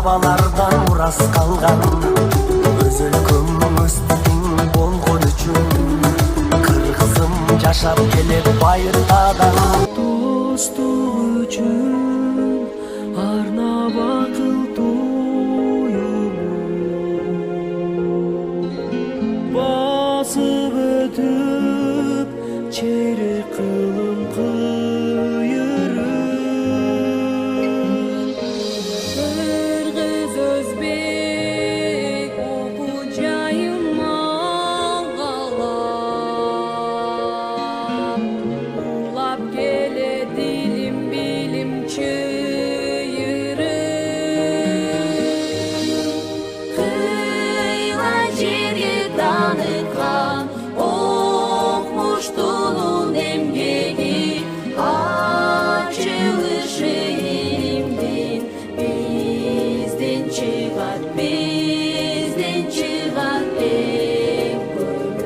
бабалардан мурас калган. Өз өлкөмдүн өстүгүң болгон үчүн кыргызым жашап келет байыртадан. Достук үчүн арнап акыл басып өтүп чейрек кылым кыйырын. Кыргыз өзбек окуу жайым алгалап, улап келет илим билим чыйырын. Кыйла жерге таныткан окмуштунун эмгеги, ачылышы илимдин бизден чыгат эң көңүл.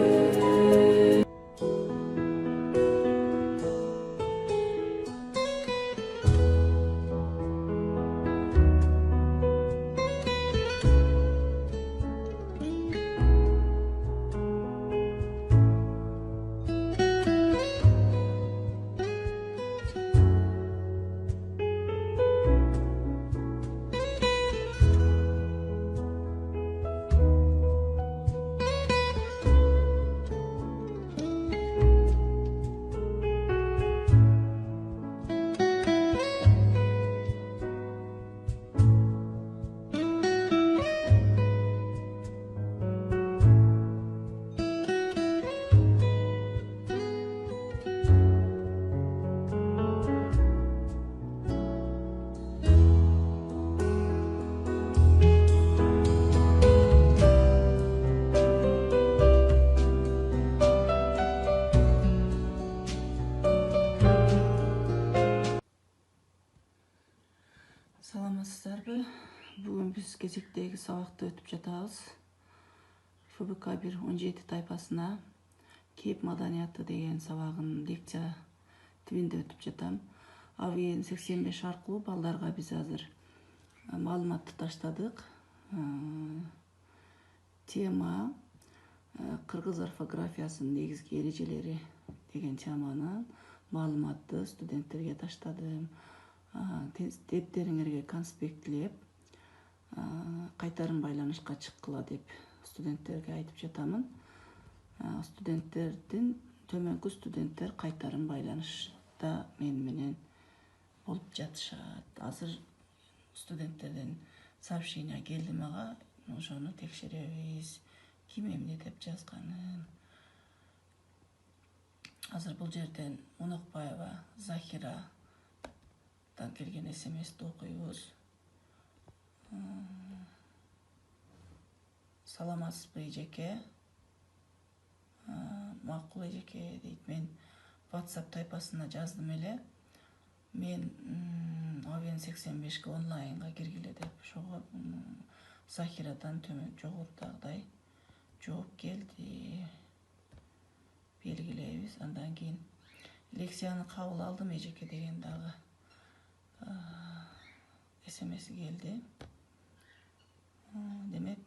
Саламатсыздарбы? Бүгүн биз кезектеги сабакты өтүп жатабыз. ФБК 1-17 тайпасына кейп маданияты деген сабагын лекция тибинде өтүп жатам. АВН 85 аркылуу балдарга биз азыр маалыматты таштадык. Тема кыргыз орфографиясынын негизги эрежелери деген теманы маалыматты студенттерге таштадым. Тептериңерге конспектлеп кайтарым байланышка чыккыла деп студенттерге айтып жатамын. Студенттердин төмөнкү студенттер кайтарым байланышта менен болуп жатышат. Азыр студенттерден сообщение келди мага, ошону текшеребиз, ким эмне деп жазганын. Азыр бул жерден Унукбаева Захира келген СМС'ти окуйбуз. Саламатсызбы эжеке? Макул эжеке дейт. Мен WhatsApp тайпасына жаздым эле. Мен АВН 85 онлайнга киргиле деп. Ошого Захирадан жогорудагыдай жооп келди. Белгилейбиз. Андан кийин лекцияны кабыл алдым эжеке деген дагы СМС келди. Демек